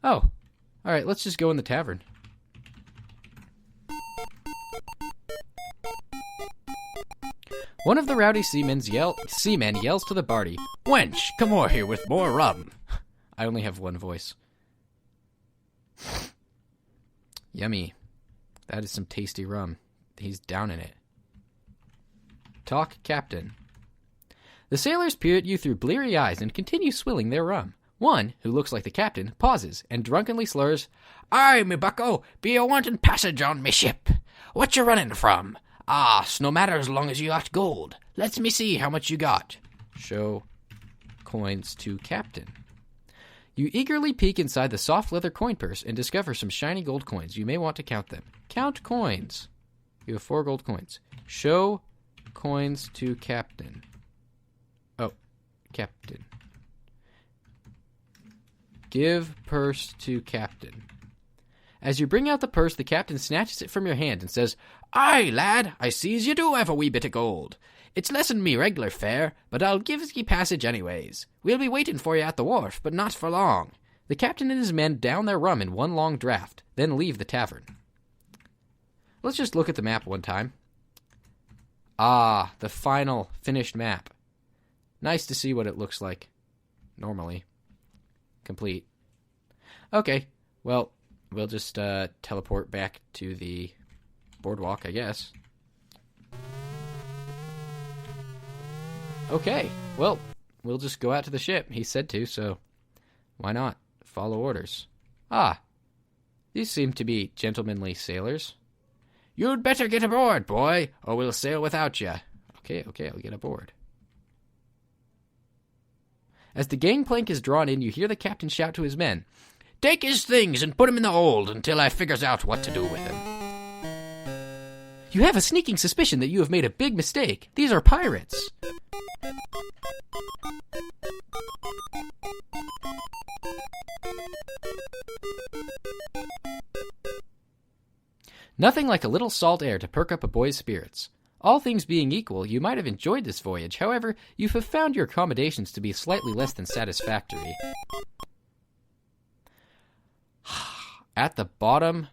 Oh, alright, let's just go in the tavern. One of the rowdy seamen yells to the Barty, "Wench, come o'er here with more rum." I only have one voice. Yummy. That is some tasty rum. He's down in it. Talk, Captain. The sailors peer at you through bleary eyes and continue swilling their rum. One, who looks like the captain, pauses and drunkenly slurs, "Aye, me bucko, be a wanting passage on me ship. What you running from? Ah, it's no matter as long as you got gold. Let's me see how much you got." Show coins to captain. You eagerly peek inside the soft leather coin purse and discover some shiny gold coins. You may want to count them. Count coins. You have 4 gold coins. Show coins to captain. Oh, captain. Give purse to captain. As you bring out the purse, the captain snatches it from your hand and says, "Aye, lad, I sees you do have a wee bit of gold. It's lessen me regular fare, but I'll give ye passage anyways. We'll be waiting for you at the wharf, but not for long." The captain and his men down their rum in one long draught, then leave the tavern. Let's just look at the map one time. Ah, the final finished map. Nice to see what it looks like. Normally. Complete. Okay, well, we'll just teleport back to the boardwalk, I guess. Okay, well, we'll just go out to the ship. He said to, so why not? Follow orders. Ah, these seem to be gentlemanly sailors. "You'd better get aboard, boy, or we'll sail without you." Okay, I'll get aboard. As the gangplank is drawn in, you hear the captain shout to his men, "Take his things and put him in the hold until I figures out what to do with him." You have a sneaking suspicion that you have made a big mistake. These are pirates. Nothing like a little salt air to perk up a boy's spirits. All things being equal, you might have enjoyed this voyage. However, you have found your accommodations to be slightly less than satisfactory. At the bottom,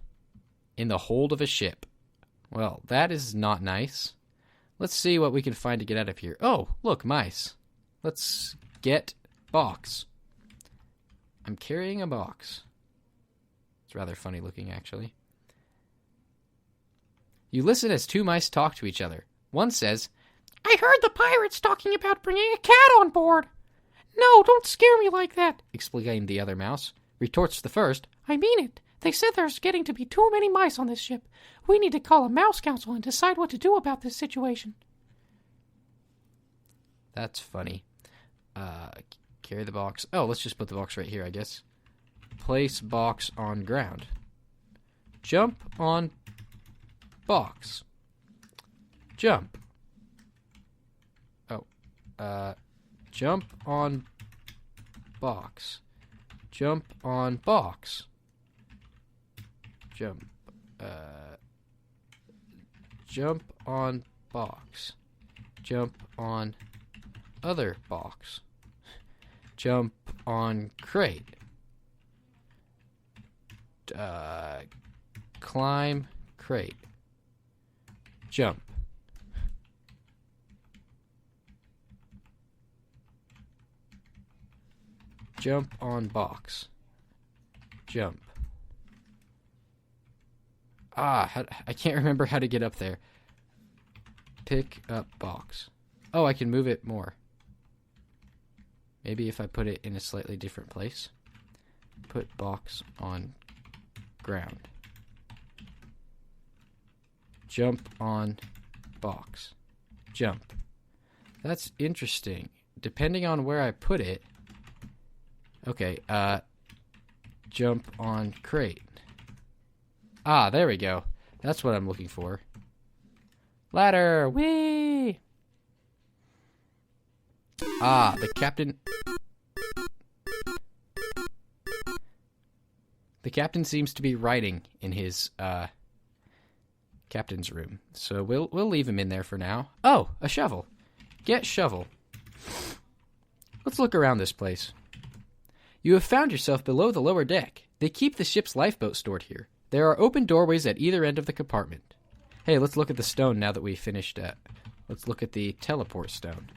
in the hold of a ship. Well, that is not nice. Let's see what we can find to get out of here. Oh, look, mice. Let's get box. I'm carrying a box. It's rather funny looking, actually. You listen as 2 mice talk to each other. One says, "I heard the pirates talking about bringing a cat on board." "No, don't scare me like that," exclaimed the other mouse. Retorts the first, "I mean it. They said there's getting to be too many mice on this ship. We need to call a mouse council and decide what to do about this situation." That's funny. Carry the box. Oh, let's just put the box right here, I guess. Place box on ground. Jump on box. Jump. Oh. Jump on box. Jump on box. Jump. Jump on box. Jump on other box. Jump on crate. Climb crate. Jump. Jump on box. Jump. I can't remember how to get up there. Pick up box. Oh, I can move it more. Maybe if I put it in a slightly different place. Put box on ground. Jump on box. Jump. That's interesting. Depending on where I put it. Okay, jump on crate. Ah, there we go. That's what I'm looking for. Ladder! Whee! Ah, the captain... The captain seems to be writing in his, captain's room. So we'll leave him in there for now. Oh, a shovel. Get shovel. Let's look around this place. You have found yourself below the lower deck. They keep the ship's lifeboat stored here. There are open doorways at either end of the compartment. Hey, let's look at the stone now that we finished. Let's look at the teleport stone.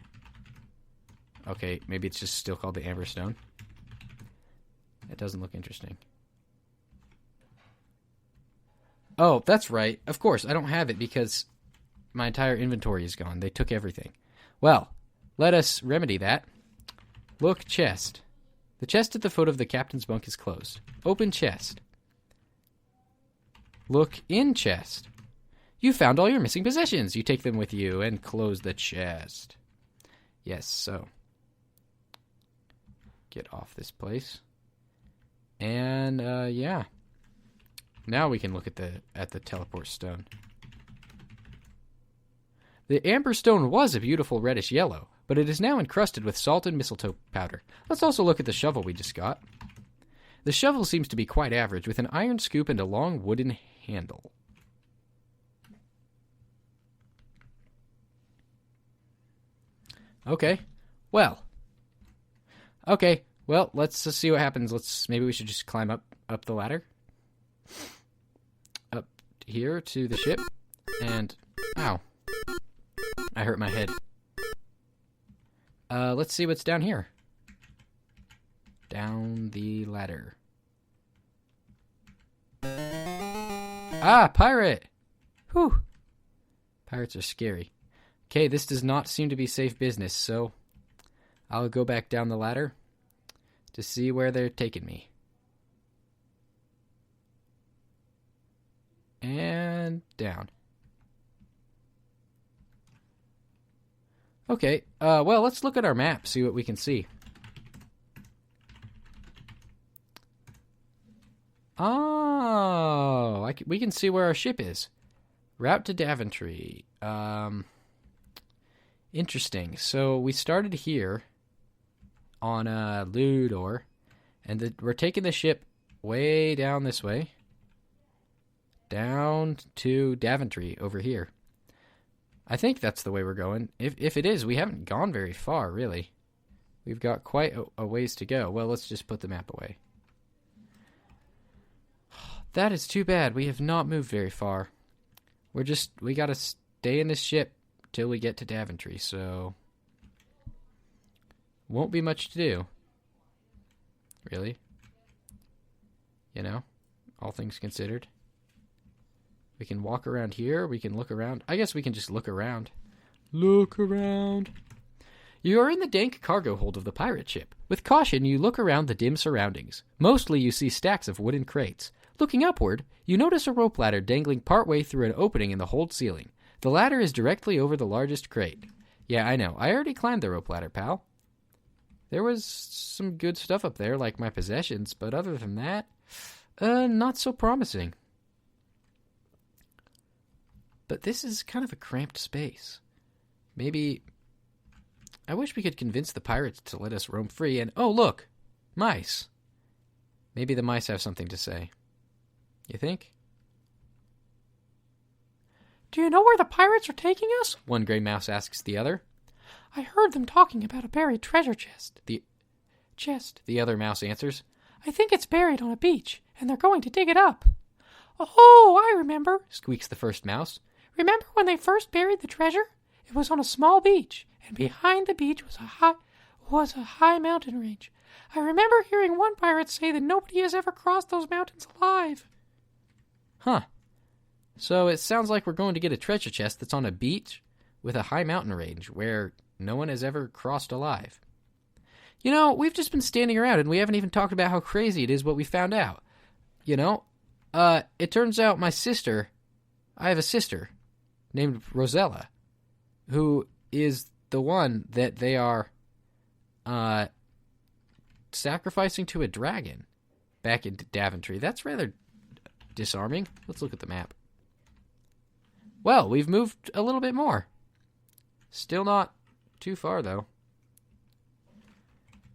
Okay, maybe it's just still called the Amber Stone. It doesn't look interesting. Oh, that's right. Of course, I don't have it because my entire inventory is gone. They took everything. Well, let us remedy that. Look, chest. The chest at the foot of the captain's bunk is closed. Open chest. Look in chest. You found all your missing possessions. You take them with you and close the chest. Yes, so. Get off this place. And, yeah. Now we can look at the teleport stone. The amber stone was a beautiful reddish yellow, but it is now encrusted with salt and mistletoe powder. Let's also look at the shovel we just got. The shovel seems to be quite average, with an iron scoop and a long wooden handle. Okay, well, let's see what happens. Maybe we should just climb up the ladder. Up here to the ship. And, ow. I hurt my head. Let's see what's down here. Down the ladder. Ah, pirate! Whew. Pirates are scary. Okay, this does not seem to be safe business, so I'll go back down the ladder to see where they're taking me. And down. Okay, well, let's look at our map, see what we can see. Oh, we can see where our ship is. Route to Daventry. Interesting. So we started here on Ludor, and we're taking the ship way down this way. Down to Daventry over here. I think that's the way we're going. If it is, we haven't gone very far, really. We've got quite a ways to go. Well, let's just put the map away. That is too bad. We have not moved very far. We gotta stay in this ship till we get to Daventry, so won't be much to do. Really? You know, all things considered. We can walk around here. We can look around. I guess we can just look around. Look around. You are in the dank cargo hold of the pirate ship. With caution, you look around the dim surroundings. Mostly you see stacks of wooden crates. Looking upward, you notice a rope ladder dangling partway through an opening in the hold ceiling. The ladder is directly over the largest crate. Yeah, I know. I already climbed the rope ladder, pal. There was some good stuff up there, like my possessions, but other than that, not so promising. But this is kind of a cramped space. Maybe I wish we could convince the pirates to let us roam free and... Oh, look! Mice! Maybe the mice have something to say. You think? Do you know where the pirates are taking us? One gray mouse asks the other. I heard them talking about a buried treasure chest. The other mouse answers. I think it's buried on a beach, and they're going to dig it up. Oh, I remember, squeaks the first mouse. Remember when they first buried the treasure? It was on a small beach, and behind the beach was a high mountain range. I remember hearing one pirate say that nobody has ever crossed those mountains alive. Huh. So it sounds like we're going to get a treasure chest that's on a beach with a high mountain range where no one has ever crossed alive. You know, we've just been standing around and we haven't even talked about how crazy it is what we found out. You know, it turns out I have a sister named Rosella, who is the one that they are sacrificing to a dragon back in Daventry. That's rather disarming. Let's look at the map. Well, we've moved a little bit more. Still not too far, though.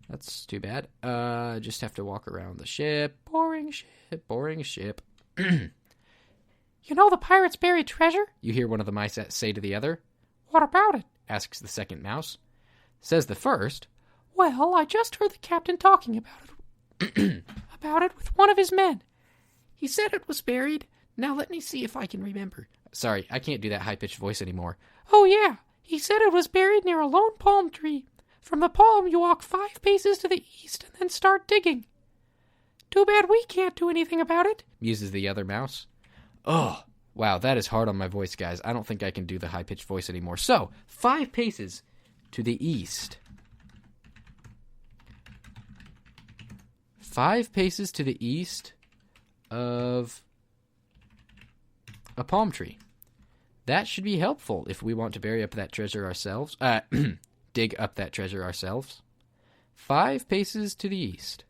That's too bad. Just have to walk around the ship. Boring ship, boring ship. You know the pirates buried treasure? You hear one of the mice say to the other. What about it? Asks the second mouse. Says the first. Well, I just heard the captain talking about it about it with one of his men. He said it was buried. Now let me see if I can remember. Sorry, I can't do that high-pitched voice anymore. Oh, yeah. He said it was buried near a lone palm tree. From the palm, you walk 5 paces to the east and then start digging. Too bad we can't do anything about it, muses the other mouse. Oh, wow, that is hard on my voice, guys. I don't think I can do the high-pitched voice anymore. So, 5 paces to the east. 5 paces to the east of a palm tree. That should be helpful if we want to bury up that treasure ourselves. Dig up that treasure ourselves. 5 paces to the east.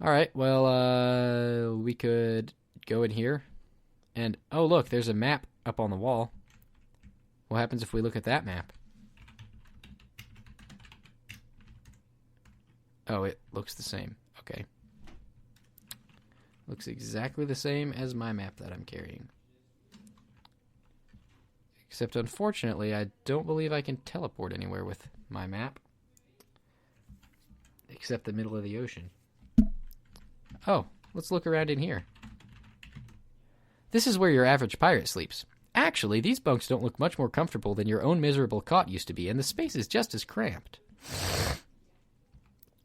All right, well, we could go in here. And, oh, look, there's a map up on the wall. What happens if we look at that map? Oh, it looks the same. Okay. Looks exactly the same as my map that I'm carrying. Except, unfortunately, I don't believe I can teleport anywhere with my map. Except the middle of the ocean. Oh, let's look around in here. This is where your average pirate sleeps. Actually, these bunks don't look much more comfortable than your own miserable cot used to be, and the space is just as cramped.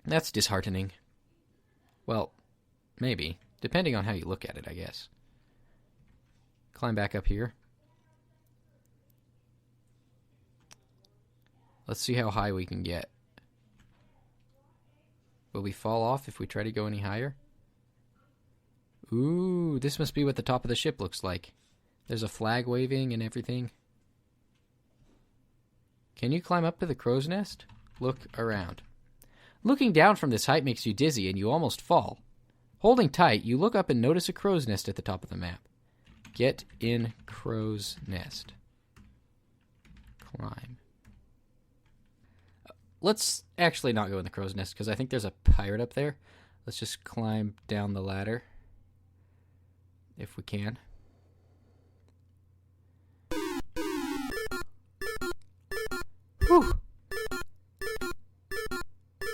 That's disheartening. Well, maybe. Depending on how you look at it, I guess. Climb back up here. Let's see how high we can get. Will we fall off if we try to go any higher? Ooh, this must be what the top of the ship looks like. There's a flag waving and everything. Can you climb up to the crow's nest? Look around. Looking down from this height makes you dizzy and you almost fall. Holding tight, you look up and notice a crow's nest at the top of the map. Get in crow's nest. Climb. Let's actually not go in the crow's nest because I think there's a pirate up there. Let's just climb down the ladder. If we can. Whew.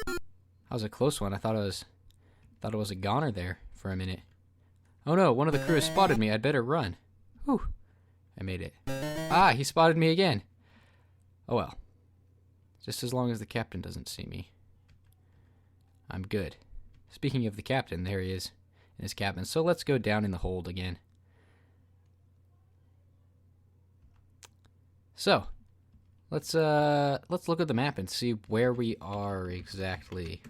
That was a close one. I thought it was a goner there for a minute. Oh no, one of the crew has spotted me. I'd better run. Whew. I made it. Ah, he spotted me again. Oh well. Just as long as the captain doesn't see me. I'm good. Speaking of the captain, there he is in his cabin. So let's go down in the hold again. So, let's look at the map and see where we are exactly.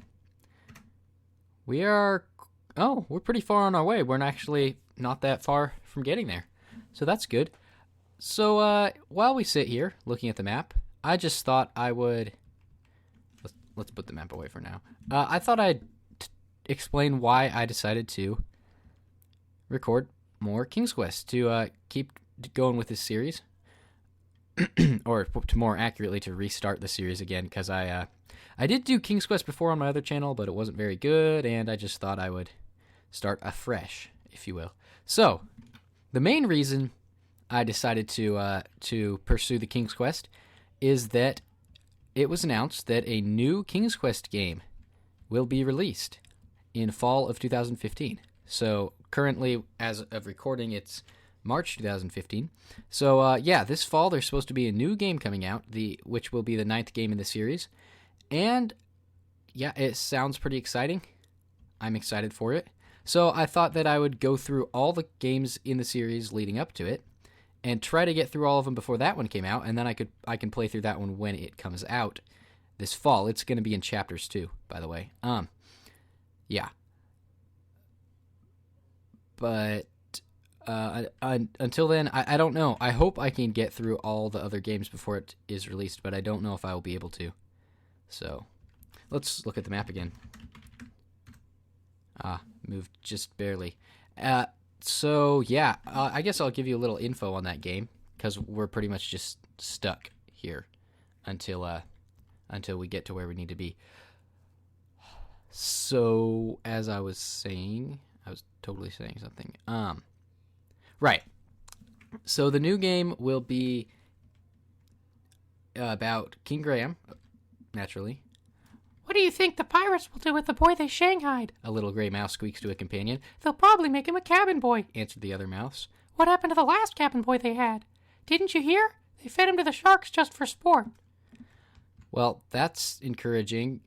We're pretty far on our way. We're actually not that far from getting there. So that's good. So, while we sit here looking at the map, I just thought I would... Let's put the map away for now. I thought I'd explain why I decided to record more King's Quest, to keep going with this series. Or to more accurately, to restart the series again, because I did do King's Quest before on my other channel, but it wasn't very good, and I just thought I would start afresh, if you will. So, the main reason I decided to pursue the King's Quest is that it was announced that a new King's Quest game will be released in fall of 2015. So currently, as of recording, it's March 2015. So yeah, this fall there's supposed to be a new game coming out, which will be the 9th game in the series. And yeah, it sounds pretty exciting. I'm excited for it. So I thought that I would go through all the games in the series leading up to it and try to get through all of them before that one came out, and then I can play through that one when it comes out this fall. It's going to be in chapters too, by the way. Yeah. But until then, I don't know. I hope I can get through all the other games before it is released, but I don't know if I will be able to. So, let's look at the map again. Moved just barely. So, yeah, I guess I'll give you a little info on that game, because we're pretty much just stuck here until we get to where we need to be. So, as I was saying, I was totally saying something. Right. So, the new game will be about King Graham, naturally. What do you think the pirates will do with the boy they shanghaied? A little gray mouse squeaks to a companion. They'll probably make him a cabin boy, Answered the other mouse. What happened to the last cabin boy they had? Didn't you hear? They fed him to the sharks just for sport. Well, that's encouraging.